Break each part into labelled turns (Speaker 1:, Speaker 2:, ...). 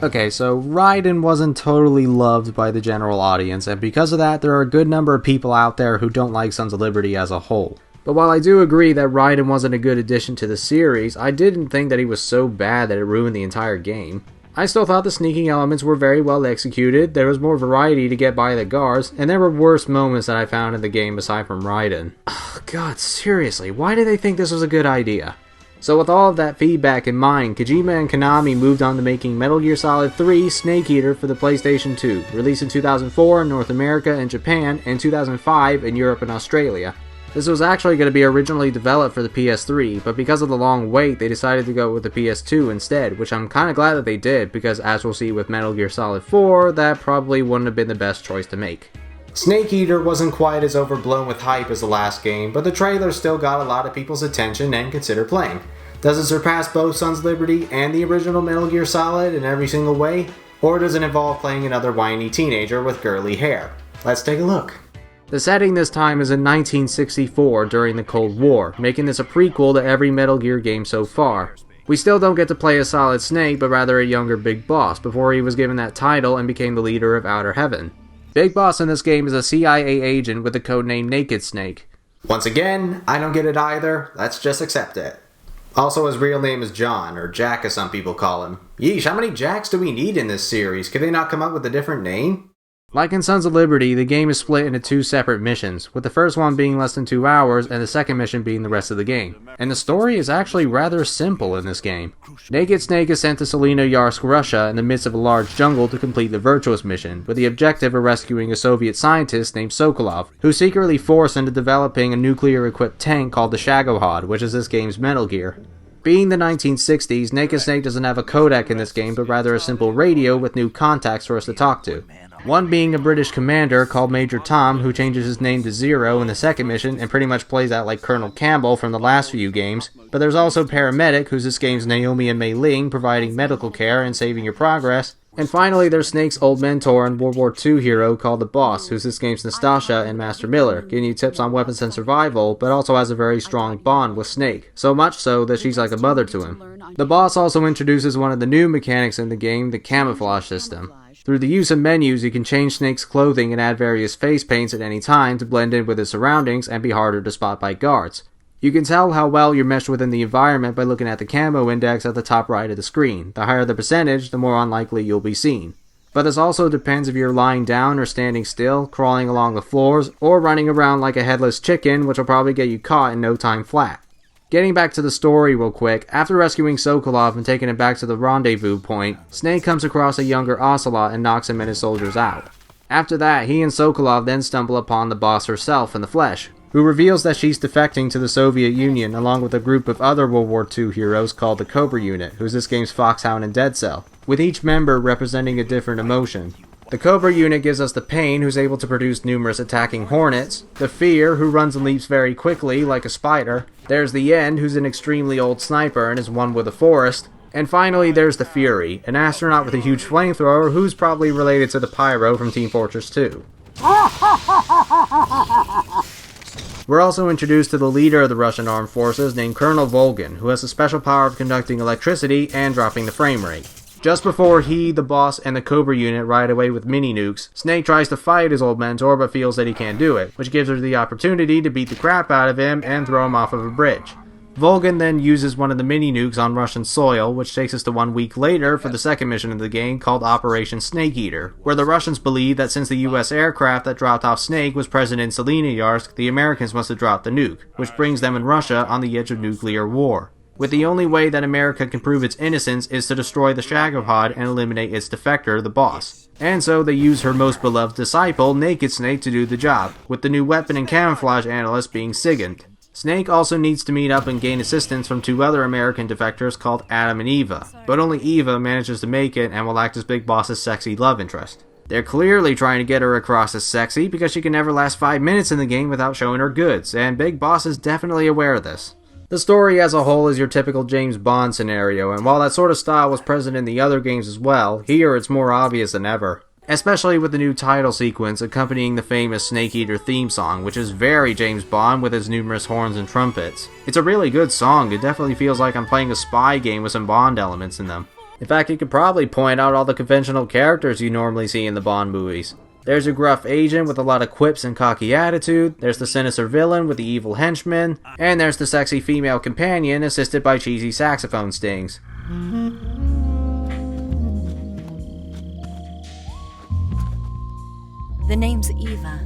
Speaker 1: Okay, so Raiden wasn't totally loved by the general audience, and because of that, there are a good number of people out there who don't like Sons of Liberty as a whole. But while I do agree that Raiden wasn't a good addition to the series, I didn't think that he was so bad that it ruined the entire game. I still thought the sneaking elements were very well executed, there was more variety to get by the guards, and there were worse moments that I found in the game aside from Raiden. Oh god, seriously, why did they think this was a good idea? So with all of that feedback in mind, Kojima and Konami moved on to making Metal Gear Solid 3 Snake Eater for the PlayStation 2, released in 2004 in North America and Japan, and 2005 in Europe and Australia. This was actually going to be originally developed for the PS3, but because of the long wait, they decided to go with the PS2 instead, which I'm kinda glad that they did, because as we'll see with Metal Gear Solid 4, that probably wouldn't have been the best choice to make. Snake Eater wasn't quite as overblown with hype as the last game, but the trailer still got a lot of people's attention and consider playing. Does it surpass both Sons of Liberty and the original Metal Gear Solid in every single way? Or does it involve playing another whiny teenager with girly hair? Let's take a look. The setting this time is in 1964 during the Cold War, making this a prequel to every Metal Gear game so far. We still don't get to play as Solid Snake, but rather a younger Big Boss, before he was given that title and became the leader of Outer Heaven. Big Boss in this game is a CIA agent with the codename Naked Snake. Once again, I don't get it either, let's just accept it. Also, his real name is John, or Jack as some people call him. Yeesh, how many Jacks do we need in this series? Could they not come up with a different name? Like in Sons of Liberty, the game is split into two separate missions, with the first one being less than 2 hours and the second mission being the rest of the game. And the story is actually rather simple in this game. Naked Snake is sent to Selenoyarsk, Russia in the midst of a large jungle to complete the Virtuous Mission, with the objective of rescuing a Soviet scientist named Sokolov, who's secretly forced into developing a nuclear-equipped tank called the Shagohod, which is this game's Metal Gear. Being the 1960s, Naked Snake doesn't have a codec in this game, but rather a simple radio with new contacts for us to talk to. One being a British commander called Major Tom, who changes his name to Zero in the second mission and pretty much plays out like Colonel Campbell from the last few games, but there's also Paramedic, who's this game's Naomi and Mei Ling, providing medical care and saving your progress. And finally, there's Snake's old mentor and World War II hero called the Boss, who's this game's Nastasha and Master Miller, giving you tips on weapons and survival, but also has a very strong bond with Snake, so much so that she's like a mother to him. The Boss also introduces one of the new mechanics in the game, the camouflage system. Through the use of menus, you can change Snake's clothing and add various face paints at any time to blend in with his surroundings and be harder to spot by guards. You can tell how well you're meshed within the environment by looking at the camo index at the top right of the screen. The higher the percentage, the more unlikely you'll be seen. But this also depends if you're lying down or standing still, crawling along the floors, or running around like a headless chicken, which will probably get you caught in no time flat. Getting back to the story real quick, after rescuing Sokolov and taking him back to the rendezvous point, Snake comes across a younger Ocelot and knocks him and his soldiers out. After that, he and Sokolov then stumble upon the Boss herself in the flesh, who reveals that she's defecting to the Soviet Union along with a group of other World War II heroes called the Cobra Unit, who's this game's Foxhound and Dead Cell, with each member representing a different emotion. The Cobra Unit gives us the Pain, who's able to produce numerous attacking hornets, the Fear, who runs and leaps very quickly like a spider, there's the End, who's an extremely old sniper and is one with the forest, and finally there's the Fury, an astronaut with a huge flamethrower who's probably related to the Pyro from Team Fortress 2. We're also introduced to the leader of the Russian armed forces named Colonel Volgin, who has the special power of conducting electricity and dropping the frame rate. Just before he, the Boss, and the Cobra Unit ride away with mini-nukes, Snake tries to fight his old mentor but feels that he can't do it, which gives her the opportunity to beat the crap out of him and throw him off of a bridge. Volgin then uses one of the mini-nukes on Russian soil, which takes us to 1 week later for the second mission of the game called Operation Snake Eater, where the Russians believe that since the US aircraft that dropped off Snake was present in Selenoyarsk, the Americans must have dropped the nuke, which brings them and Russia on the edge of nuclear war. With the only way that America can prove its innocence is to destroy the Shagohod and eliminate its defector, the Boss. And so they use her most beloved disciple, Naked Snake, to do the job, with the new weapon and camouflage analyst being Sigint. Snake also needs to meet up and gain assistance from 2 other American defectors called Adam and Eva, but only Eva manages to make it and will act as Big Boss's sexy love interest. They're clearly trying to get her across as sexy because she can never last 5 minutes in the game without showing her goods, and Big Boss is definitely aware of this. The story as a whole is your typical James Bond scenario, and while that sort of style was present in the other games as well, here it's more obvious than ever. Especially with the new title sequence accompanying the famous Snake Eater theme song, which is very James Bond with its numerous horns and trumpets. It's a really good song, it definitely feels like I'm playing a spy game with some Bond elements in them. In fact, you could probably point out all the conventional characters you normally see in the Bond movies. There's a gruff agent with a lot of quips and cocky attitude, there's the sinister villain with the evil henchman, and there's the sexy female companion assisted by cheesy saxophone stings.
Speaker 2: The name's Eva.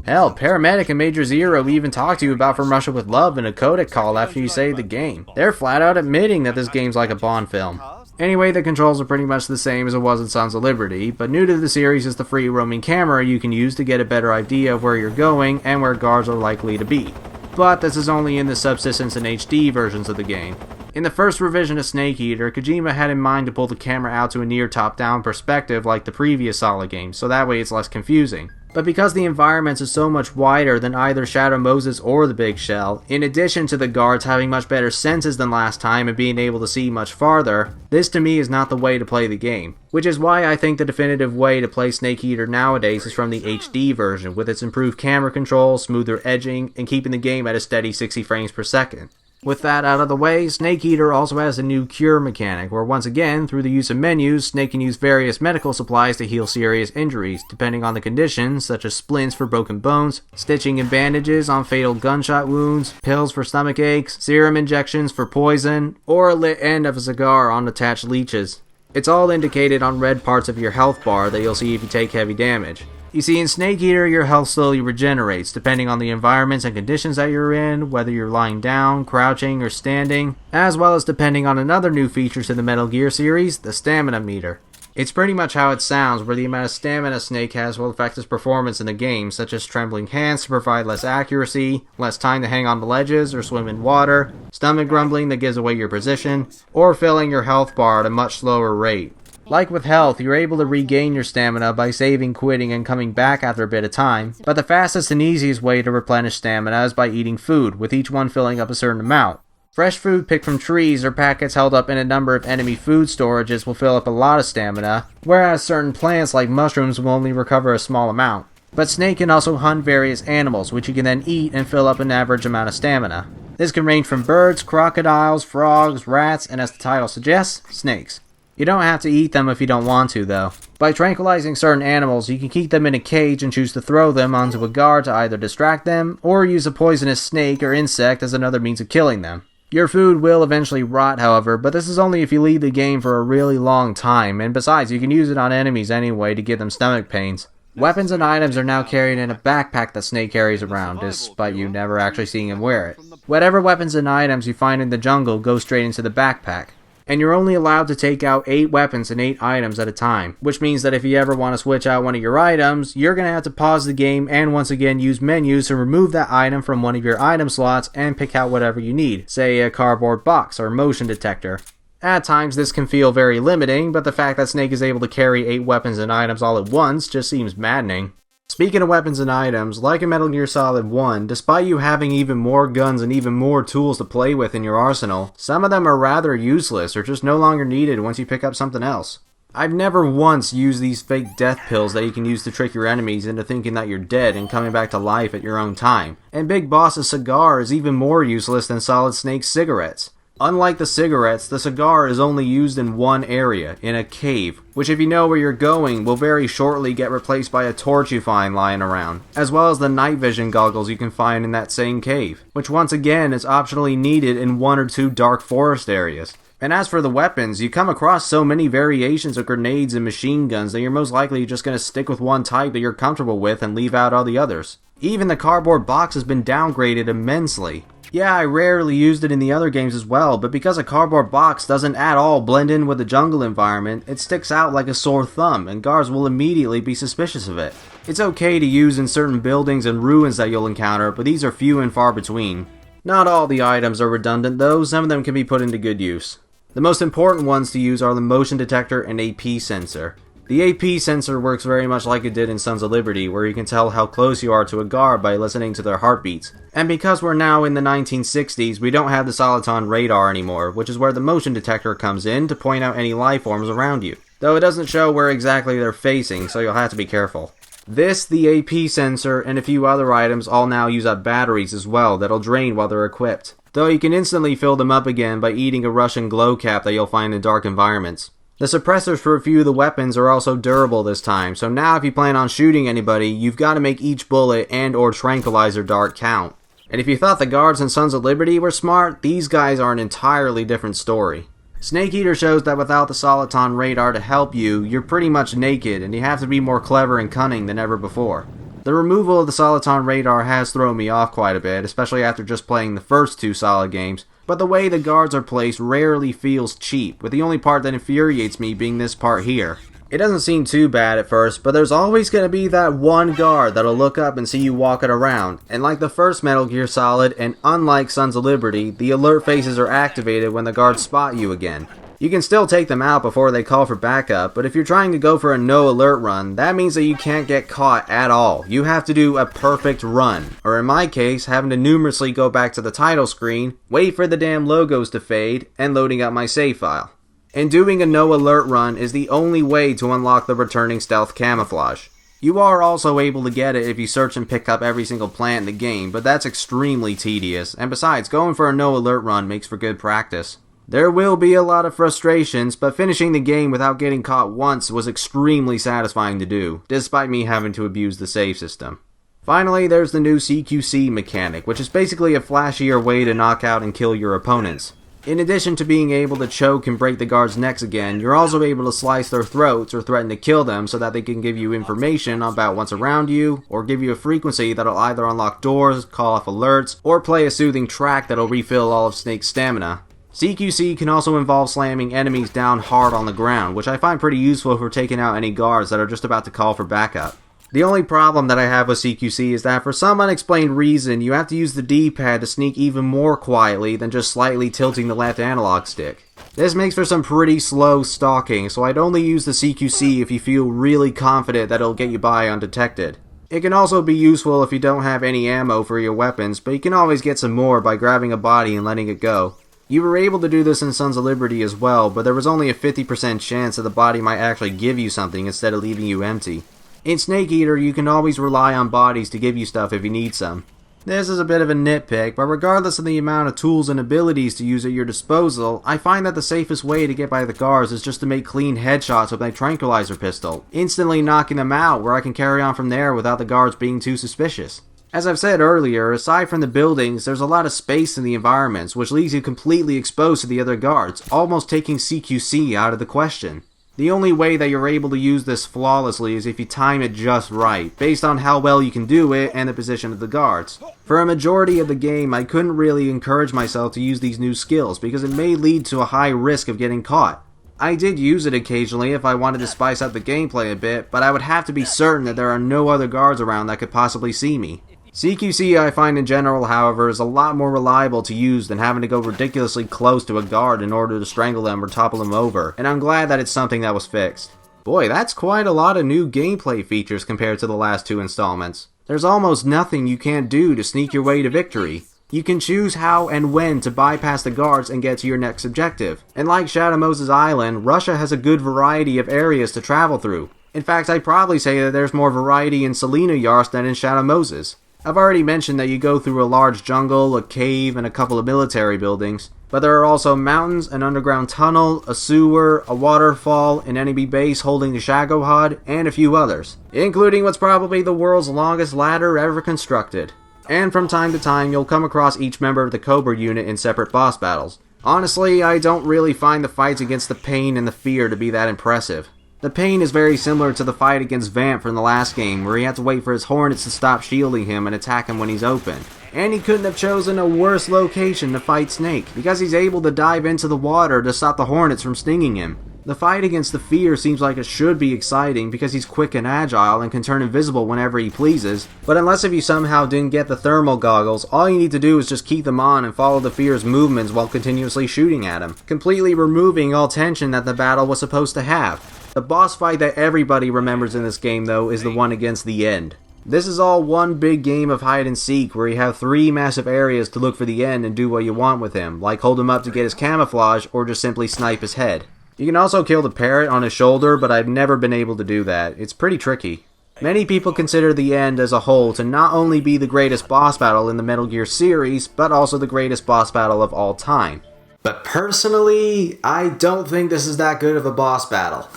Speaker 1: Hell, Paramedic and Major Zero even talk to you about From Russia with Love in a codec call after you save the game. They're flat out admitting that this game's like a Bond film. Anyway, the controls are pretty much the same as it was in Sons of Liberty, but new to the series is the free roaming camera you can use to get a better idea of where you're going and where guards are likely to be. But this is only in the Subsistence and HD versions of the game. In the first revision of Snake Eater, Kojima had in mind to pull the camera out to a near top-down perspective like the previous Solid games, so that way it's less confusing. But because the environments are so much wider than either Shadow Moses or the Big Shell, in addition to the guards having much better senses than last time and being able to see much farther, this to me is not the way to play the game. Which is why I think the definitive way to play Snake Eater nowadays is from the HD version, with its improved camera control, smoother edging, and keeping the game at a steady 60 frames per second. With that out of the way, Snake Eater also has a new cure mechanic, where once again, through the use of menus, Snake can use various medical supplies to heal serious injuries, depending on the conditions, such as splints for broken bones, stitching and bandages on fatal gunshot wounds, pills for stomach aches, serum injections for poison, or a lit end of a cigar on attached leeches. It's all indicated on red parts of your health bar that you'll see if you take heavy damage. You see, in Snake Eater, your health slowly regenerates, depending on the environments and conditions that you're in, whether you're lying down, crouching, or standing, as well as depending on another new feature to the Metal Gear series, the stamina meter. It's pretty much how it sounds, where the amount of stamina Snake has will affect his performance in the game, such as trembling hands to provide less accuracy, less time to hang on to ledges or swim in water, stomach grumbling that gives away your position, or filling your health bar at a much slower rate. Like with health, you're able to regain your stamina by saving, quitting, and coming back after a bit of time, but the fastest and easiest way to replenish stamina is by eating food, with each one filling up a certain amount. Fresh food picked from trees or packets held up in a number of enemy food storages will fill up a lot of stamina, whereas certain plants like mushrooms will only recover a small amount. But Snake can also hunt various animals, which he can then eat and fill up an average amount of stamina. This can range from birds, crocodiles, frogs, rats, and as the title suggests, snakes. You don't have to eat them if you don't want to, though. By tranquilizing certain animals, you can keep them in a cage and choose to throw them onto a guard to either distract them, or use a poisonous snake or insect as another means of killing them. Your food will eventually rot, however, but this is only if you leave the game for a really long time, and besides, you can use it on enemies anyway to give them stomach pains. Weapons and items are now carried in a backpack that Snake carries around, despite you never actually seeing him wear it. Whatever weapons and items you find in the jungle go straight into the backpack. And you're only allowed to take out 8 weapons and 8 items at a time, which means that if you ever want to switch out one of your items, you're going to have to pause the game and once again use menus to remove that item from one of your item slots and pick out whatever you need, say a cardboard box or motion detector. At times this can feel very limiting, but the fact that Snake is able to carry 8 weapons and items all at once just seems maddening. Speaking of weapons and items, like in Metal Gear Solid 1, despite you having even more guns and even more tools to play with in your arsenal, some of them are rather useless or just no longer needed once you pick up something else. I've never once used these fake death pills that you can use to trick your enemies into thinking that you're dead and coming back to life at your own time. And Big Boss's cigar is even more useless than Solid Snake's cigarettes. Unlike the cigarettes, the cigar is only used in one area, in a cave, which if you know where you're going, will very shortly get replaced by a torch you find lying around, as well as the night vision goggles you can find in that same cave, which once again is optionally needed in 1 or 2 dark forest areas. And as for the weapons, you come across so many variations of grenades and machine guns that you're most likely just going to stick with one type that you're comfortable with and leave out all the others. Even the cardboard box has been downgraded immensely. Yeah, I rarely used it in the other games as well, but because a cardboard box doesn't at all blend in with the jungle environment, it sticks out like a sore thumb, and guards will immediately be suspicious of it. It's okay to use in certain buildings and ruins that you'll encounter, but these are few and far between. Not all the items are redundant though, some of them can be put into good use. The most important ones to use are the motion detector and AP sensor. The AP sensor works very much like it did in Sons of Liberty, where you can tell how close you are to a guard by listening to their heartbeats. And because we're now in the 1960s, we don't have the Soliton radar anymore, which is where the motion detector comes in to point out any life forms around you. Though it doesn't show where exactly they're facing, so you'll have to be careful. This, the AP sensor, and a few other items all now use up batteries as well that'll drain while they're equipped. though you can instantly fill them up again by eating a Russian glow cap that you'll find in dark environments. The suppressors for a few of the weapons are also durable this time, so now if you plan on shooting anybody, you've got to make each bullet and or tranquilizer dart count. And if you thought the guards in Sons of Liberty were smart, these guys are an entirely different story. Snake Eater shows that without the Soliton radar to help you, you're pretty much naked and you have to be more clever and cunning than ever before. The removal of the Soliton radar has thrown me off quite a bit, especially after just playing the first two Solid games, but the way the guards are placed rarely feels cheap, with the only part that infuriates me being this part here. It doesn't seem too bad at first, but there's always going to be that one guard that'll look up and see you walking around, and like the first Metal Gear Solid, and unlike Sons of Liberty, the alert faces are activated when the guards spot you again. You can still take them out before they call for backup, but if you're trying to go for a no alert run, that means that you can't get caught at all. You have to do a perfect run, or in my case, having to numerously go back to the title screen, wait for the damn logos to fade, and loading up my save file. And doing a no alert run is the only way to unlock the returning stealth camouflage. You are also able to get it if you search and pick up every single plant in the game, but that's extremely tedious, and besides, going for a no alert run makes for good practice. There will be a lot of frustrations, but finishing the game without getting caught once was extremely satisfying to do, despite me having to abuse the save system. Finally, there's the new CQC mechanic, which is basically a flashier way to knock out and kill your opponents. In addition to being able to choke and break the guards' necks again, you're also able to slice their throats or threaten to kill them so that they can give you information about what's around you, or give you a frequency that'll either unlock doors, call off alerts, or play a soothing track that'll refill all of Snake's stamina. CQC can also involve slamming enemies down hard on the ground, which I find pretty useful for taking out any guards that are just about to call for backup. The only problem that I have with CQC is that for some unexplained reason, you have to use the D-pad to sneak even more quietly than just slightly tilting the left analog stick. This makes for some pretty slow stalking, so I'd only use the CQC if you feel really confident that it'll get you by undetected. It can also be useful if you don't have any ammo for your weapons, but you can always get some more by grabbing a body and letting it go. You were able to do this in Sons of Liberty as well, but there was only a 50% chance that the body might actually give you something instead of leaving you empty. In Snake Eater, you can always rely on bodies to give you stuff if you need some. This is a bit of a nitpick, but regardless of the amount of tools and abilities to use at your disposal, I find that the safest way to get by the guards is just to make clean headshots with my tranquilizer pistol, instantly knocking them out where I can carry on from there without the guards being too suspicious. As I've said earlier, aside from the buildings, there's a lot of space in the environments, which leaves you completely exposed to the other guards, almost taking CQC out of the question. The only way that you're able to use this flawlessly is if you time it just right, based on how well you can do it and the position of the guards. For a majority of the game, I couldn't really encourage myself to use these new skills because it may lead to a high risk of getting caught. I did use it occasionally if I wanted to spice up the gameplay a bit, but I would have to be certain that there are no other guards around that could possibly see me. CQC I find in general, however, is a lot more reliable to use than having to go ridiculously close to a guard in order to strangle them or topple them over, and I'm glad that it's something that was fixed. Boy, that's quite a lot of new gameplay features compared to the last two installments. There's almost nothing you can't do to sneak your way to victory. You can choose how and when to bypass the guards and get to your next objective. And like Shadow Moses Island, Russia has a good variety of areas to travel through. In fact, I'd probably say that there's more variety in Selena Yars than in Shadow Moses. I've already mentioned that you go through a large jungle, a cave, and a couple of military buildings, but there are also mountains, an underground tunnel, a sewer, a waterfall, an enemy base holding the Shagohod, and a few others, including what's probably the world's longest ladder ever constructed. And from time to time, you'll come across each member of the Cobra Unit in separate boss battles. Honestly, I don't really find the fights against the Pain and the Fear to be that impressive. The Pain is very similar to the fight against Vamp from the last game, where he had to wait for his Hornets to stop shielding him and attack him when he's open. And he couldn't have chosen a worse location to fight Snake, because he's able to dive into the water to stop the Hornets from stinging him. The fight against the Fear seems like it should be exciting because he's quick and agile and can turn invisible whenever he pleases, but unless if you somehow didn't get the thermal goggles, all you need to do is just keep them on and follow the Fear's movements while continuously shooting at him, completely removing all tension that the battle was supposed to have. The boss fight that everybody remembers in this game, though, is the one against the End. This is all one big game of hide and seek where you have 3 massive areas to look for the End and do what you want with him, like hold him up to get his camouflage or just simply snipe his head. You can also kill the parrot on his shoulder, but I've never been able to do that. It's pretty tricky. Many people consider the end as a whole to not only be the greatest boss battle in the Metal Gear series, but also the greatest boss battle of all time. But personally, I don't think this is that good of a boss battle.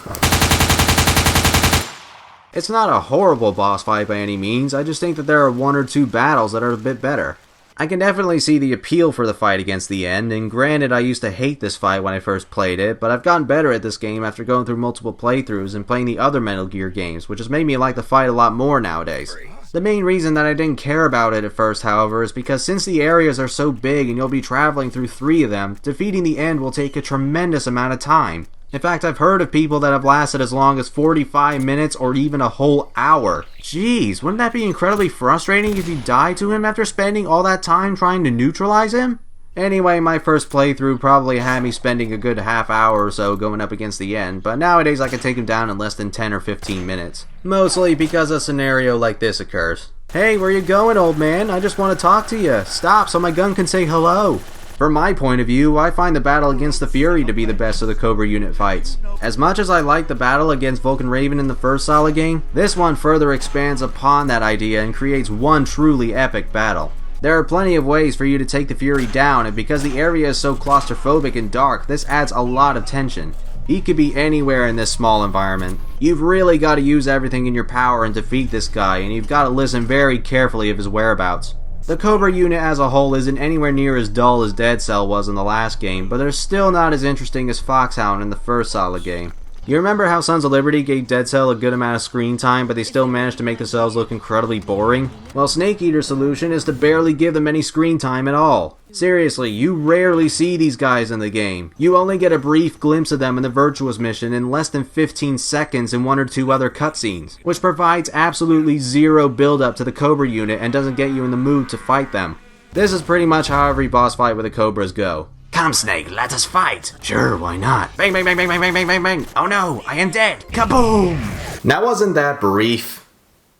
Speaker 1: It's not a horrible boss fight by any means, I just think that there are one or two battles that are a bit better. I can definitely see the appeal for the fight against the end, and granted I used to hate this fight when I first played it, but I've gotten better at this game after going through multiple playthroughs and playing the other Metal Gear games, which has made me like the fight a lot more nowadays. The main reason that I didn't care about it at first, however, is because since the areas are so big and you'll be traveling through 3 of them, defeating the end will take a tremendous amount of time. In fact, I've heard of people that have lasted as long as 45 minutes or even a whole hour. Jeez, wouldn't that be incredibly frustrating if you died to him after spending all that time trying to neutralize him? Anyway, my first playthrough probably had me spending a good half hour or so going up against the end, but nowadays I can take him down in less than 10 or 15 minutes. Mostly because a scenario like this occurs. Hey, where you going, old man? I just want to talk to you. Stop so my gun can say hello. From my point of view, I find the battle against the Fury to be the best of the Cobra Unit fights. As much as I like the battle against Vulcan Raven in the first Solid game, this one further expands upon that idea and creates one truly epic battle. There are plenty of ways for you to take the Fury down, and because the area is so claustrophobic and dark, this adds a lot of tension. He could be anywhere in this small environment. You've really got to use everything in your power and defeat this guy, and you've got to listen very carefully of his whereabouts. The Cobra Unit as a whole isn't anywhere near as dull as Dead Cell was in the last game, but they're still not as interesting as Foxhound in the first Solid game. You remember how Sons of Liberty gave Dead Cell a good amount of screen time, but they still managed to make the cells look incredibly boring? Well, Snake Eater's solution is to barely give them any screen time at all. Seriously, you rarely see these guys in the game. You only get a brief glimpse of them in the Virtuous Mission in less than 15 seconds in 1 or 2 other cutscenes, which provides absolutely zero build-up to the Cobra Unit and doesn't get you in the mood to fight them. This is pretty much how every boss fight with the Cobras go. Come, Snake, let us fight. Sure, why not? Bang, bang, bang, bang, bang, bang, bang, bang, bang. Oh no, I am dead. Kaboom! Now wasn't that brief?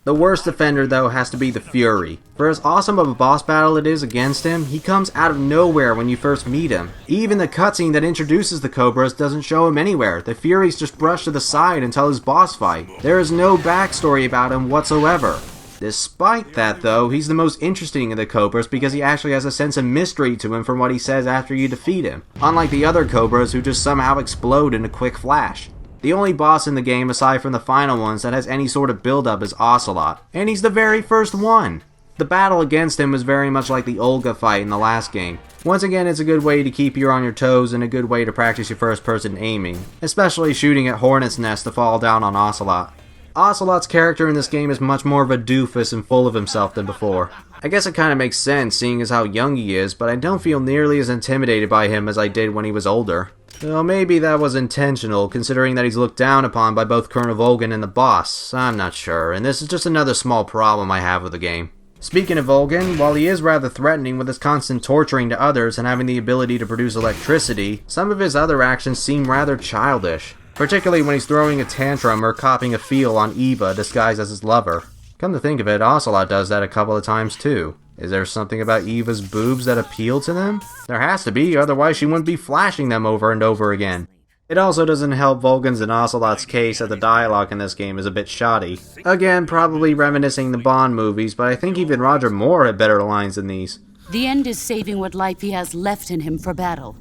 Speaker 1: The worst offender, though, has to be the Fury. For as awesome of a boss battle it is against him, he comes out of nowhere when you first meet him. Even the cutscene that introduces the Cobras doesn't show him anywhere. The Fury's just brushed to the side until his boss fight. There is no backstory about him whatsoever. Despite that, though, he's the most interesting of the Cobras because he actually has a sense of mystery to him from what he says after you defeat him, unlike the other Cobras who just somehow explode in a quick flash. The only boss in the game aside from the final ones that has any sort of build-up is Ocelot, and he's the very first one. The battle against him was very much like the Olga fight in the last game. Once again, it's a good way to keep you on your toes and a good way to practice your first-person aiming, especially shooting at Hornet's Nest to fall down on Ocelot. Ocelot's character in this game is much more of a doofus and full of himself than before. I guess it kinda makes sense seeing as how young he is, but I don't feel nearly as intimidated by him as I did when he was older. Well, maybe that was intentional, considering that he's looked down upon by both Colonel Volgin and the boss. I'm not sure, and this is just another small problem I have with the game. Speaking of Volgin, while he is rather threatening with his constant torturing to others and having the ability to produce electricity, some of his other actions seem rather childish. Particularly when he's throwing a tantrum or copping a feel on Eva disguised as his lover. Come to think of it, Ocelot does that a couple of times too. Is there something about Eva's boobs that appeal to them? There has to be, otherwise she wouldn't be flashing them over and over again. It also doesn't help Volgin's and Ocelot's case that the dialogue in this game is a bit shoddy. Again, probably reminiscing the Bond movies, but I think even Roger Moore had better lines than these.
Speaker 2: The end is saving what life he has left in him for battle.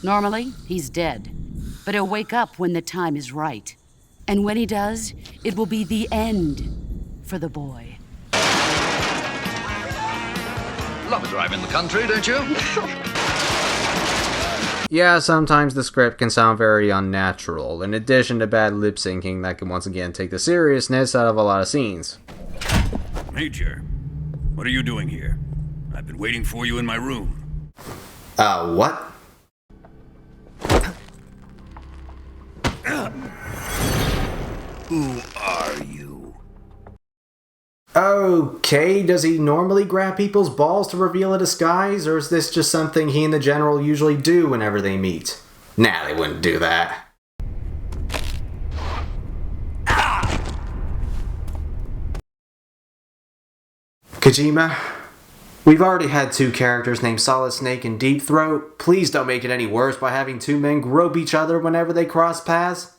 Speaker 2: Normally, he's dead. But he'll wake up when the time is right. And when he does, it will be the end for the boy.
Speaker 3: Love a drive in the country, don't you?
Speaker 1: Yeah, sometimes the script can sound very unnatural, in addition to bad lip syncing that can once again take the seriousness out of a lot of scenes.
Speaker 4: Major, what are you doing here? I've been waiting for you in my room.
Speaker 1: What?
Speaker 4: Who are you?
Speaker 1: Okay, does he normally grab people's balls to reveal a disguise, or is this just something he and the General usually do whenever they meet? Nah, they wouldn't do that. Kojima? We've already had 2 characters named Solid Snake and Deep Throat. Please don't make it any worse by having 2 men grope each other whenever they cross paths.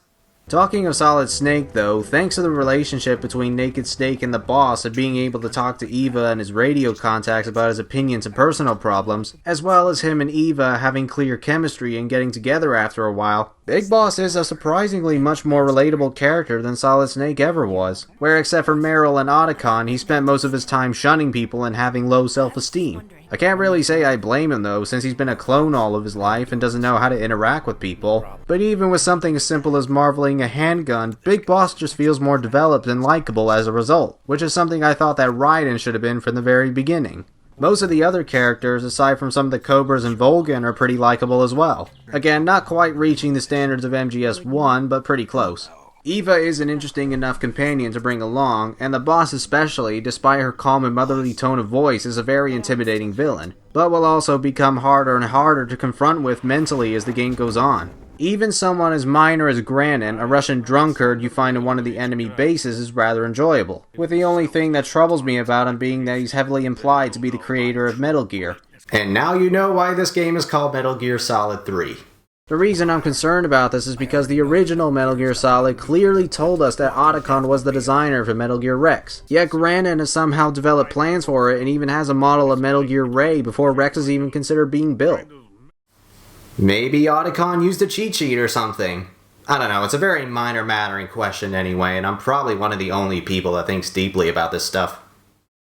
Speaker 1: Talking of Solid Snake though, thanks to the relationship between Naked Snake and the boss and being able to talk to Eva and his radio contacts about his opinions and personal problems, as well as him and Eva having clear chemistry and getting together after a while, Big Boss is a surprisingly much more relatable character than Solid Snake ever was, where except for Meryl and Otacon, he spent most of his time shunning people and having low self-esteem. I can't really say I blame him though, since he's been a clone all of his life and doesn't know how to interact with people. But even with something as simple as marveling a handgun, Big Boss just feels more developed and likable as a result, which is something I thought that Raiden should have been from the very beginning. Most of the other characters, aside from some of the Cobras and Volgin, are pretty likable as well. Again, not quite reaching the standards of MGS1, but pretty close. Eva is an interesting enough companion to bring along, and the boss especially, despite her calm and motherly tone of voice, is a very intimidating villain, but will also become harder and harder to confront with mentally as the game goes on. Even someone as minor as Granin, a Russian drunkard you find in one of the enemy bases, is rather enjoyable, with the only thing that troubles me about him being that he's heavily implied to be the creator of Metal Gear. And now you know why this game is called Metal Gear Solid 3. The reason I'm concerned about this is because the original Metal Gear Solid clearly told us that Otacon was the designer for Metal Gear Rex, yet Granin has somehow developed plans for it and even has a model of Metal Gear Ray before Rex is even considered being built. Maybe Otacon used a cheat sheet or something. I don't know, it's a very minor matter in question anyway, and I'm probably one of the only people that thinks deeply about this stuff.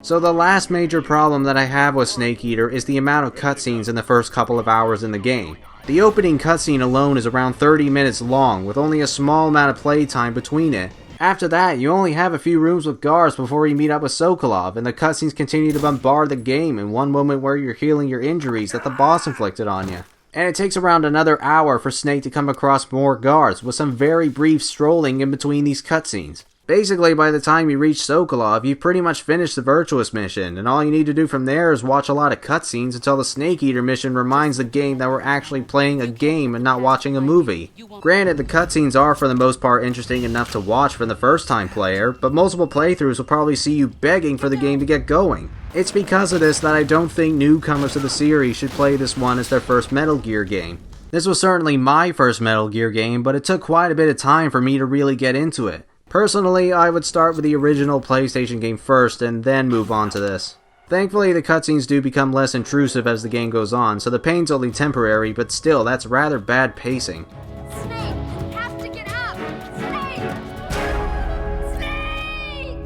Speaker 1: So the last major problem that I have with Snake Eater is the amount of cutscenes in the first couple of hours in the game. The opening cutscene alone is around 30 minutes long, with only a small amount of playtime between it. After that, you only have a few rooms with guards before you meet up with Sokolov, and the cutscenes continue to bombard the game in one moment where you're healing your injuries that the boss inflicted on you. And it takes around another hour for Snake to come across more guards, with some very brief strolling in between these cutscenes. Basically, by the time you reach Sokolov, you've pretty much finished the Virtuous Mission, and all you need to do from there is watch a lot of cutscenes until the Snake Eater mission reminds the game that we're actually playing a game and not watching a movie. Granted, the cutscenes are for the most part interesting enough to watch for the first time player, but multiple playthroughs will probably see you begging for the game to get going. It's because of this that I don't think newcomers to the series should play this one as their first Metal Gear game. This was certainly my first Metal Gear game, but it took quite a bit of time for me to really get into it. Personally, I would start with the original PlayStation game first and then move on to this. Thankfully, the cutscenes do become less intrusive as the game goes on, so the pain's only temporary, but still, that's rather bad pacing.
Speaker 5: Snake, you have to get up! Snake! Snake!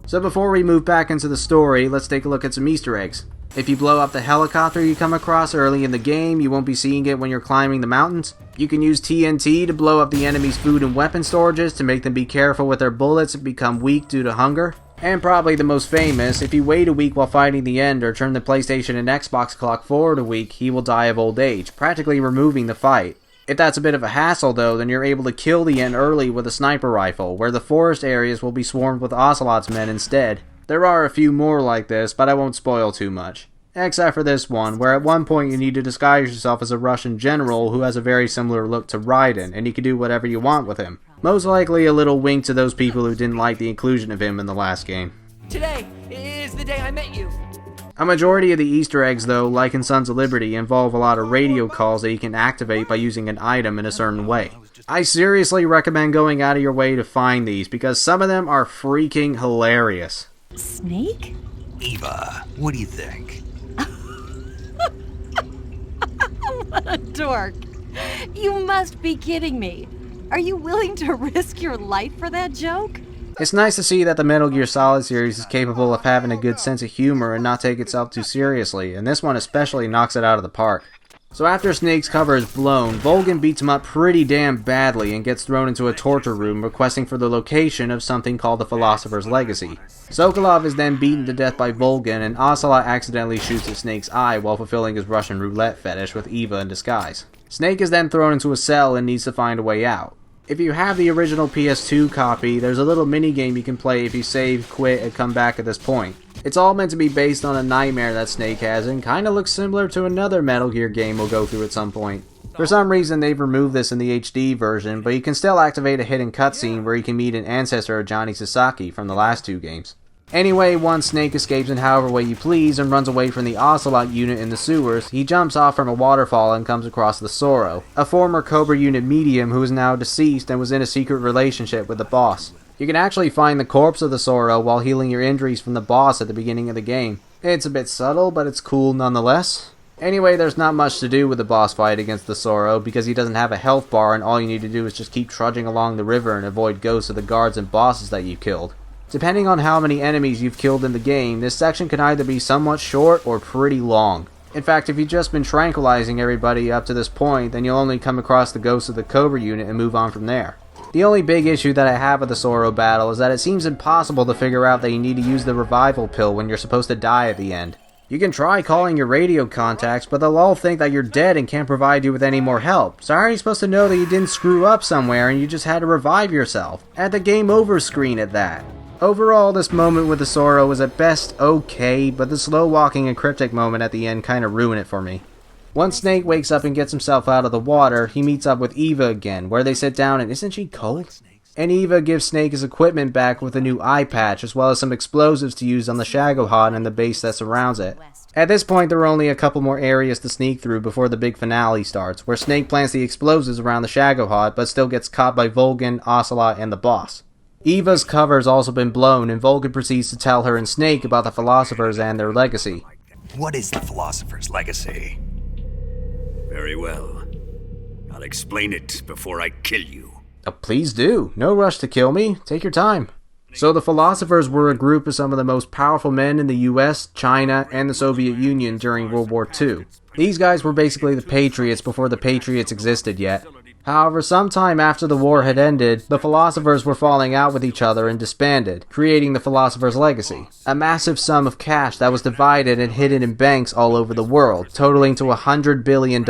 Speaker 1: So before we move back into the story, let's take a look at some Easter eggs. If you blow up the helicopter you come across early in the game, you won't be seeing it when you're climbing the mountains. You can use TNT to blow up the enemy's food and weapon storages to make them be careful with their bullets and become weak due to hunger. And probably the most famous, if you wait a week while fighting the End or turn the PlayStation and Xbox clock forward a week, he will die of old age, practically removing the fight. If that's a bit of a hassle though, then you're able to kill the End early with a sniper rifle, where the forest areas will be swarmed with Ocelot's men instead. There are a few more like this, but I won't spoil too much. Except for this one, where at one point you need to disguise yourself as a Russian general who has a very similar look to Raiden, and you can do whatever you want with him. Most likely a little wink to those people who didn't like the inclusion of him in the last game.
Speaker 6: Today is the day I met you.
Speaker 1: A majority of the Easter eggs though, like in Sons of Liberty, involve a lot of radio calls that you can activate by using an item in a certain way. I seriously recommend going out of your way to find these, because some of them are freaking hilarious.
Speaker 5: Snake?
Speaker 3: Eva, what do you think?
Speaker 5: What a dork. You must be kidding me. Are you willing to risk your life for that joke?
Speaker 1: It's nice to see that the Metal Gear Solid series is capable of having a good sense of humor and not take itself too seriously, and this one especially knocks it out of the park. So after Snake's cover is blown, Volgin beats him up pretty damn badly and gets thrown into a torture room requesting for the location of something called the Philosopher's Legacy. Sokolov is then beaten to death by Volgin, and Ocelot accidentally shoots at Snake's eye while fulfilling his Russian roulette fetish with Eva in disguise. Snake is then thrown into a cell and needs to find a way out. If you have the original PS2 copy, there's a little minigame you can play if you save, quit, and come back at this point. It's all meant to be based on a nightmare that Snake has and kinda looks similar to another Metal Gear game we'll go through at some point. For some reason they've removed this in the HD version, but you can still activate a hidden cutscene where you can meet an ancestor of Johnny Sasaki from the last two games. Anyway, once Snake escapes in however way you please and runs away from the Ocelot unit in the sewers, he jumps off from a waterfall and comes across the Sorrow, a former Cobra Unit medium who is now deceased and was in a secret relationship with the boss. You can actually find the corpse of the Sorrow while healing your injuries from the boss at the beginning of the game. It's a bit subtle, but it's cool nonetheless. Anyway, there's not much to do with the boss fight against the Sorrow because he doesn't have a health bar and all you need to do is just keep trudging along the river and avoid ghosts of the guards and bosses that you've killed. Depending on how many enemies you've killed in the game, this section can either be somewhat short or pretty long. In fact, if you've just been tranquilizing everybody up to this point, then you'll only come across the ghosts of the Cobra unit and move on from there. The only big issue that I have with the Sorrow battle is that it seems impossible to figure out that you need to use the revival pill when you're supposed to die at the end. You can try calling your radio contacts, but they'll all think that you're dead and can't provide you with any more help. So how are you supposed to know that you didn't screw up somewhere and you just had to revive yourself? At the game over screen at that. Overall, this moment with the Sorrow was at best okay, but the slow walking and cryptic moment at the end kinda ruined it for me. Once Snake wakes up and gets himself out of the water, he meets up with Eva again, where they sit down and isn't she cold? And Eva gives Snake his equipment back with a new eye patch as well as some explosives to use on the Shagohod and the base that surrounds it. At this point there are only a couple more areas to sneak through before the big finale starts, where Snake plants the explosives around the Shagohod but still gets caught by Volgin, Ocelot, and the boss. Eva's cover has also been blown and Volgin proceeds to tell her and Snake about the Philosophers and their legacy.
Speaker 3: What is the Philosopher's legacy?
Speaker 4: Very well. I'll explain it before I kill you.
Speaker 1: Please do. No rush to kill me. Take your time. So the Philosophers were a group of some of the most powerful men in the US, China, and the Soviet Union during World War II. These guys were basically the Patriots before the Patriots existed yet. However, sometime after the war had ended, the Philosophers were falling out with each other and disbanded, creating the Philosopher's Legacy, a massive sum of cash that was divided and hidden in banks all over the world, totaling to $100 billion.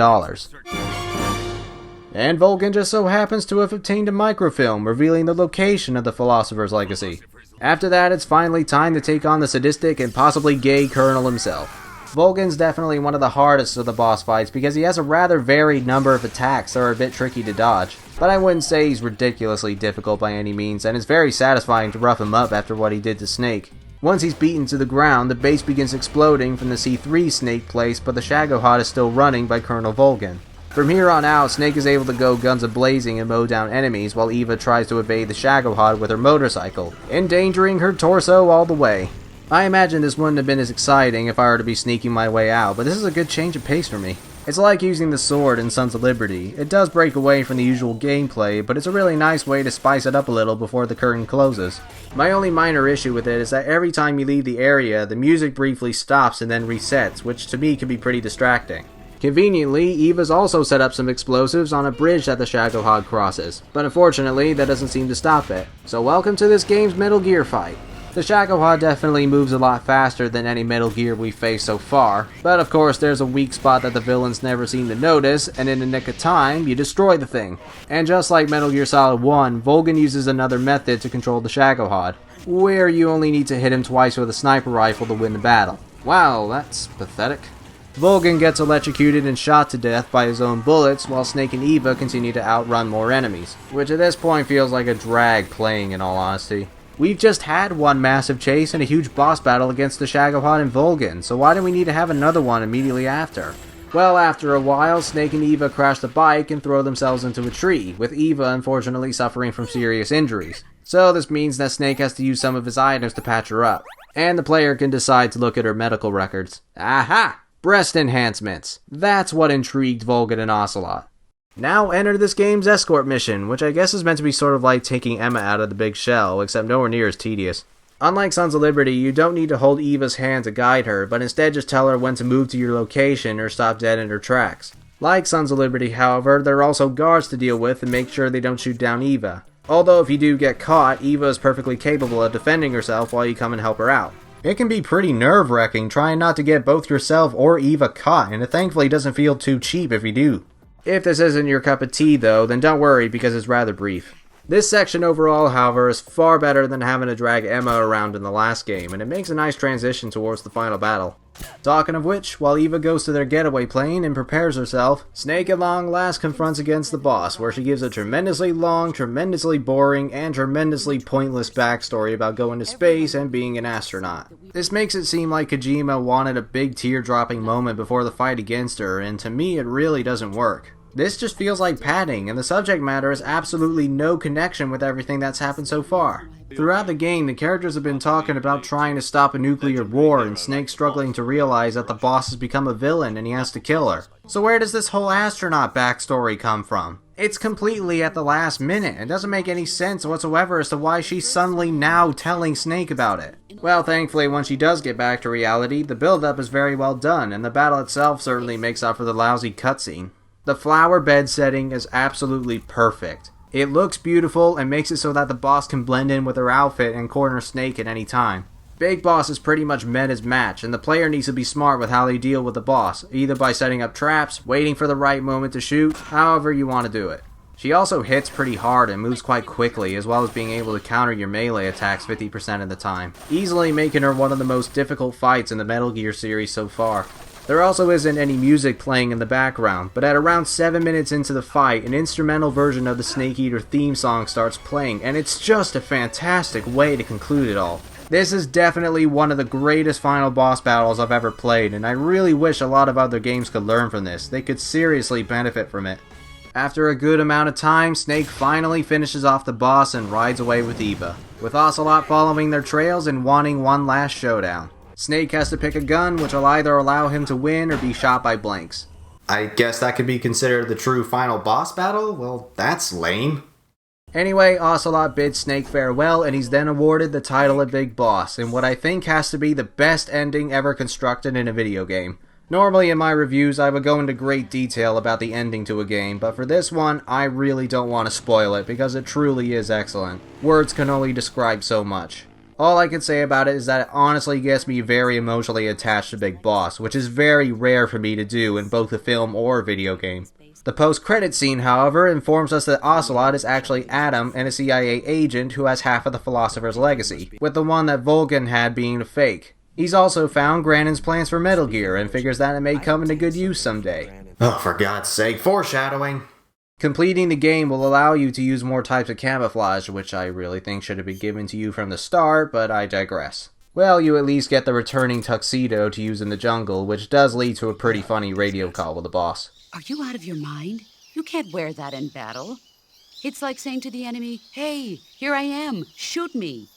Speaker 1: And Volgin just so happens to have obtained a microfilm revealing the location of the Philosopher's Legacy. After that, it's finally time to take on the sadistic and possibly gay Colonel himself. Volgin's definitely one of the hardest of the boss fights because he has a rather varied number of attacks that are a bit tricky to dodge. But I wouldn't say he's ridiculously difficult by any means, and it's very satisfying to rough him up after what he did to Snake. Once he's beaten to the ground, the base begins exploding from the C3 Snake place, but the Shagohod is still running by Colonel Volgin. From here on out, Snake is able to go guns a-blazing and mow down enemies while Eva tries to evade the Shagohod with her motorcycle, endangering her torso all the way. I imagine this wouldn't have been as exciting if I were to be sneaking my way out, but this is a good change of pace for me. It's like using the sword in Sons of Liberty. It does break away from the usual gameplay, but it's a really nice way to spice it up a little before the curtain closes. My only minor issue with it is that every time you leave the area, the music briefly stops and then resets, which to me can be pretty distracting. Conveniently, Eva's also set up some explosives on a bridge that the Shagohod crosses, but unfortunately that doesn't seem to stop it. So welcome to this game's Metal Gear fight. The Shagohod definitely moves a lot faster than any Metal Gear we've faced so far, but of course there's a weak spot that the villains never seem to notice, and in the nick of time, you destroy the thing. And just like Metal Gear Solid 1, Volgin uses another method to control the Shagohod, where you only need to hit him twice with a sniper rifle to win the battle. Wow, that's pathetic. Volgin gets electrocuted and shot to death by his own bullets, while Snake and Eva continue to outrun more enemies, which at this point feels like a drag playing in all honesty. We've just had one massive chase and a huge boss battle against the Shagohod and Volgin, so why do we need to have another one immediately after? Well, after a while, Snake and Eva crash the bike and throw themselves into a tree, with Eva unfortunately suffering from serious injuries. So this means that Snake has to use some of his items to patch her up, and the player can decide to look at her medical records. Aha! Breast enhancements. That's what intrigued Volgin and Ocelot. Now enter this game's Escort mission, which I guess is meant to be sort of like taking Emma out of the big shell, except nowhere near as tedious. Unlike Sons of Liberty, you don't need to hold Eva's hand to guide her, but instead just tell her when to move to your location or stop dead in her tracks. Like Sons of Liberty, however, there are also guards to deal with and make sure they don't shoot down Eva. Although if you do get caught, Eva is perfectly capable of defending herself while you come and help her out. It can be pretty nerve-wracking trying not to get both yourself or Eva caught, and it thankfully doesn't feel too cheap if you do. If this isn't your cup of tea though, then don't worry because it's rather brief. This section overall, however, is far better than having to drag Emma around in the last game, and it makes a nice transition towards the final battle. Talking of which, while Eva goes to their getaway plane and prepares herself, Snake at long last confronts against the boss, where she gives a tremendously long, tremendously boring, and tremendously pointless backstory about going to space and being an astronaut. This makes it seem like Kojima wanted a big tear-dropping moment before the fight against her, and to me it really doesn't work. This just feels like padding, and the subject matter has absolutely no connection with everything that's happened so far. Throughout the game, the characters have been talking about trying to stop a nuclear war, and Snake struggling to realize that the boss has become a villain and he has to kill her. So where does this whole astronaut backstory come from? It's completely at the last minute, and doesn't make any sense whatsoever as to why she's suddenly now telling Snake about it. Well, thankfully, when she does get back to reality, the build-up is very well done, and the battle itself certainly makes up for the lousy cutscene. The flower bed setting is absolutely perfect. It looks beautiful and makes it so that the boss can blend in with her outfit and corner Snake at any time. Big Boss is pretty much met his match, and the player needs to be smart with how they deal with the boss, either by setting up traps, waiting for the right moment to shoot, however you want to do it. She also hits pretty hard and moves quite quickly, as well as being able to counter your melee attacks 50% of the time, easily making her one of the most difficult fights in the Metal Gear series so far. There also isn't any music playing in the background, but at around 7 minutes into the fight, an instrumental version of the Snake Eater theme song starts playing, and it's just a fantastic way to conclude it all. This is definitely one of the greatest final boss battles I've ever played, and I really wish a lot of other games could learn from this. They could seriously benefit from it. After a good amount of time, Snake finally finishes off the boss and rides away with Eva, with Ocelot following their trails and wanting one last showdown. Snake has to pick a gun, which will either allow him to win or be shot by blanks. I guess that could be considered the true final boss battle? Well, that's lame. Anyway, Ocelot bids Snake farewell, and he's then awarded the title of Big Boss, in what I think has to be the best ending ever constructed in a video game. Normally in my reviews I would go into great detail about the ending to a game, but for this one, I really don't want to spoil it because it truly is excellent. Words can only describe so much. All I can say about it is that it honestly gets me very emotionally attached to Big Boss, which is very rare for me to do in both a film or a video game. The post-credit scene, however, informs us that Ocelot is actually Adam and a CIA agent who has half of the Philosopher's legacy, with the one that Volgin had being a fake. He's also found Grannon's plans for Metal Gear and figures that it may come into good use someday. Oh, for God's sake, foreshadowing! Completing the game will allow you to use more types of camouflage, which I really think should have been given to you from the start, but I digress. Well, you at least get the returning tuxedo to use in the jungle, which does lead to a pretty funny radio call with the boss.
Speaker 2: Are you out of your mind? You can't wear that in battle. It's like saying to the enemy, "Hey, here I am, shoot me."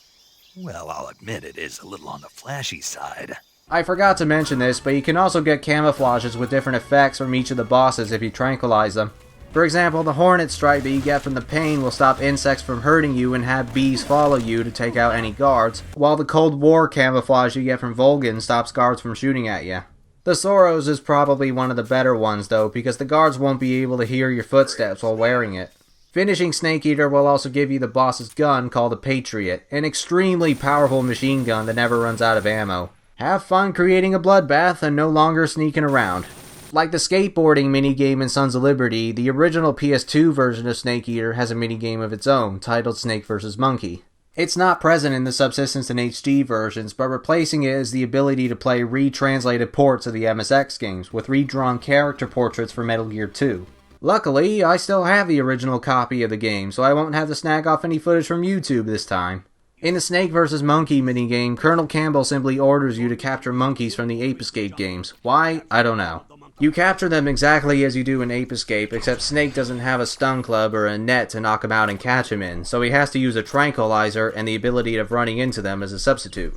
Speaker 3: Well, I'll admit it is a little on the flashy side.
Speaker 1: I forgot to mention this, but you can also get camouflages with different effects from each of the bosses if you tranquilize them. For example, the Hornet Strike that you get from the pain will stop insects from hurting you and have bees follow you to take out any guards, while the Cold War camouflage you get from Volgin stops guards from shooting at you. The Soros is probably one of the better ones though, because the guards won't be able to hear your footsteps while wearing it. Finishing Snake Eater will also give you the boss's gun called the Patriot, an extremely powerful machine gun that never runs out of ammo. Have fun creating a bloodbath and no longer sneaking around. Like the skateboarding minigame in Sons of Liberty, the original PS2 version of Snake Eater has a minigame of its own, titled Snake vs. Monkey. It's not present in the Subsistence and HD versions, but replacing it is the ability to play retranslated ports of the MSX games, with redrawn character portraits for Metal Gear 2. Luckily, I still have the original copy of the game, so I won't have to snag off any footage from YouTube this time. In the Snake vs. Monkey minigame, Colonel Campbell simply orders you to capture monkeys from the Ape Escape games. Why? I don't know. You capture them exactly as you do in Ape Escape, except Snake doesn't have a stun club or a net to knock him out and catch him in, so he has to use a tranquilizer and the ability of running into them as a substitute.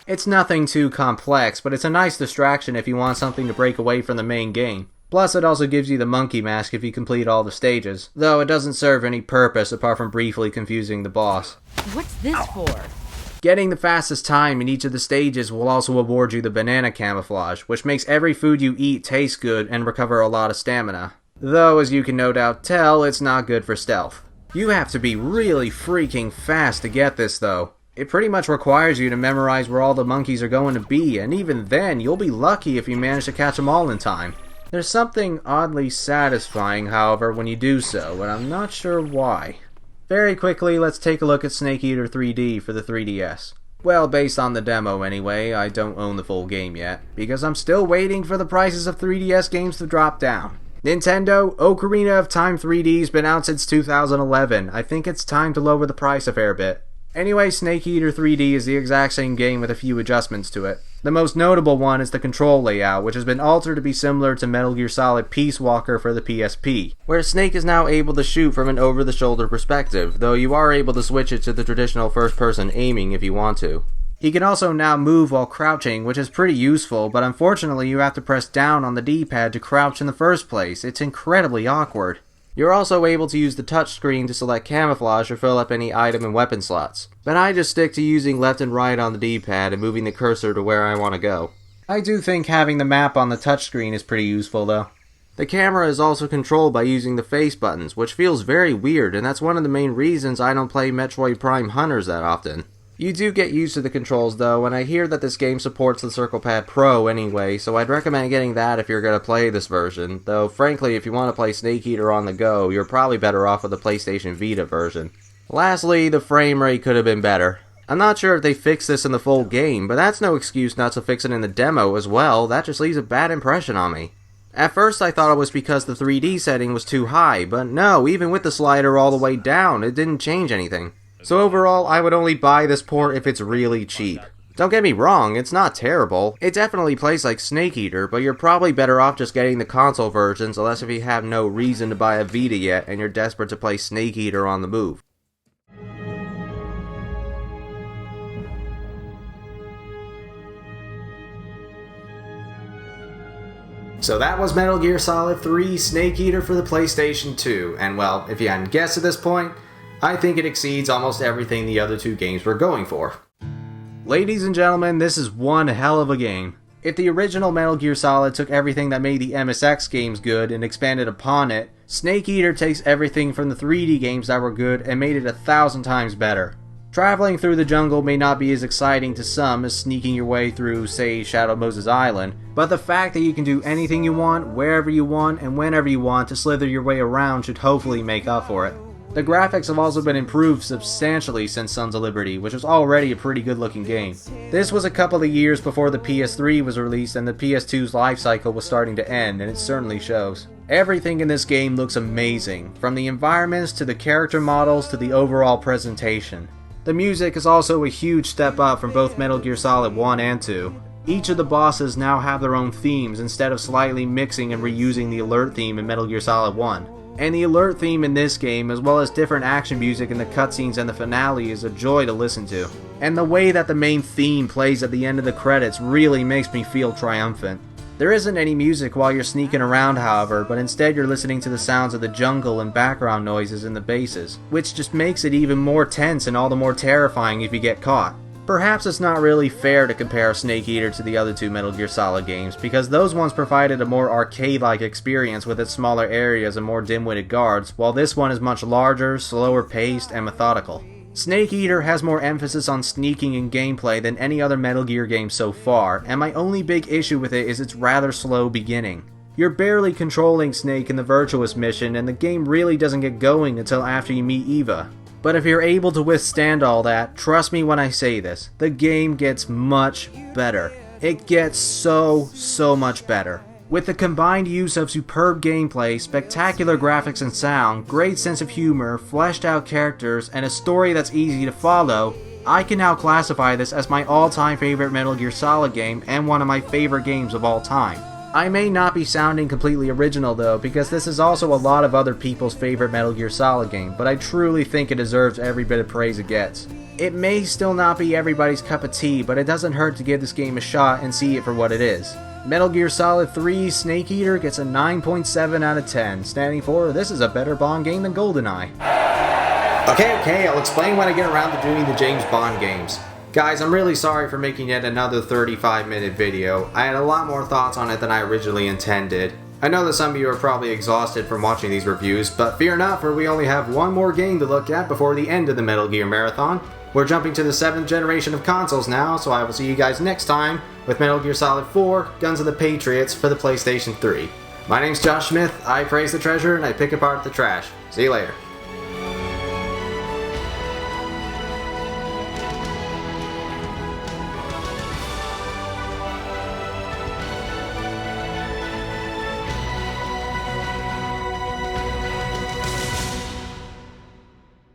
Speaker 1: It's nothing too complex, but it's a nice distraction if you want something to break away from the main game. Plus, it also gives you the monkey mask if you complete all the stages, though it doesn't serve any purpose apart from briefly confusing the boss.
Speaker 2: What's this for?
Speaker 1: Getting the fastest time in each of the stages will also award you the banana camouflage, which makes every food you eat taste good and recover a lot of stamina. Though, as you can no doubt tell, it's not good for stealth. You have to be really freaking fast to get this though. It pretty much requires you to memorize where all the monkeys are going to be, and even then, you'll be lucky if you manage to catch them all in time. There's something oddly satisfying, however, when you do so, and I'm not sure why. Very quickly, let's take a look at Snake Eater 3D for the 3DS. Well, based on the demo anyway. I don't own the full game yet, because I'm still waiting for the prices of 3DS games to drop down. Nintendo, Ocarina of Time 3D's been out since 2011. I think it's time to lower the price a fair bit. Anyway, Snake Eater 3D is the exact same game with a few adjustments to it. The most notable one is the control layout, which has been altered to be similar to Metal Gear Solid Peace Walker for the PSP, where Snake is now able to shoot from an over-the-shoulder perspective, though you are able to switch it to the traditional first-person aiming if you want to. He can also now move while crouching, which is pretty useful, but unfortunately you have to press down on the D-pad to crouch in the first place. It's incredibly awkward. You're also able to use the touchscreen to select camouflage or fill up any item and weapon slots, but I just stick to using left and right on the D-pad and moving the cursor to where I want to go. I do think having the map on the touchscreen is pretty useful though. The camera is also controlled by using the face buttons, which feels very weird, and that's one of the main reasons I don't play Metroid Prime Hunters that often. You do get used to the controls though, and I hear that this game supports the Circle Pad Pro anyway, so I'd recommend getting that if you're going to play this version, though frankly if you want to play Snake Eater on the go, you're probably better off with the PlayStation Vita version. Lastly, the frame rate could have been better. I'm not sure if they fixed this in the full game, but that's no excuse not to fix it in the demo as well. That just leaves a bad impression on me. At first I thought it was because the 3D setting was too high, but no, even with the slider all the way down, it didn't change anything. So overall, I would only buy this port if it's really cheap. Don't get me wrong, it's not terrible. It definitely plays like Snake Eater, but you're probably better off just getting the console versions unless if you have no reason to buy a Vita yet and you're desperate to play Snake Eater on the move. So that was Metal Gear Solid 3 Snake Eater for the PlayStation 2, and well, if you hadn't guessed at this point, I think it exceeds almost everything the other two games were going for. Ladies and gentlemen, this is one hell of a game. If the original Metal Gear Solid took everything that made the MSX games good and expanded upon it, Snake Eater takes everything from the 3D games that were good and made it 1,000 times better. Traveling through the jungle may not be as exciting to some as sneaking your way through, say, Shadow Moses Island, but the fact that you can do anything you want, wherever you want, and whenever you want to slither your way around should hopefully make up for it. The graphics have also been improved substantially since Sons of Liberty, which was already a pretty good looking game. This was a couple of years before the PS3 was released and the PS2's life cycle was starting to end, and it certainly shows. Everything in this game looks amazing, from the environments to the character models to the overall presentation. The music is also a huge step up from both Metal Gear Solid 1 and 2. Each of the bosses now have their own themes instead of slightly mixing and reusing the alert theme in Metal Gear Solid 1. And the alert theme in this game, as well as different action music in the cutscenes and the finale, is a joy to listen to. And the way that the main theme plays at the end of the credits really makes me feel triumphant. There isn't any music while you're sneaking around, however, but instead you're listening to the sounds of the jungle and background noises in the bases, which just makes it even more tense and all the more terrifying if you get caught. Perhaps it's not really fair to compare Snake Eater to the other two Metal Gear Solid games, because those ones provided a more arcade-like experience with its smaller areas and more dim-witted guards, while this one is much larger, slower paced, and methodical. Snake Eater has more emphasis on sneaking and gameplay than any other Metal Gear game so far, and my only big issue with it is its rather slow beginning. You're barely controlling Snake in the Virtuous Mission, and the game really doesn't get going until after you meet Eva. But if you're able to withstand all that, trust me when I say this, the game gets much better. It gets so much better. With the combined use of superb gameplay, spectacular graphics and sound, great sense of humor, fleshed out characters, and a story that's easy to follow, I can now classify this as my all-time favorite Metal Gear Solid game and one of my favorite games of all time. I may not be sounding completely original though, because this is also a lot of other people's favorite Metal Gear Solid game, but I truly think it deserves every bit of praise it gets. It may still not be everybody's cup of tea, but it doesn't hurt to give this game a shot and see it for what it is. Metal Gear Solid 3 Snake Eater gets a 9.7 out of 10, standing for this is a better Bond game than GoldenEye. Okay, I'll explain when I get around to doing the James Bond games. Guys, I'm really sorry for making yet another 35-minute video. I had a lot more thoughts on it than I originally intended. I know that some of you are probably exhausted from watching these reviews, but fear not, for we only have one more game to look at before the end of the Metal Gear Marathon. We're jumping to the 7th generation of consoles now, so I will see you guys next time with Metal Gear Solid 4, Guns of the Patriots for the PlayStation 3. My name's Josh Smith, I praise the treasure and I pick apart the trash. See you later.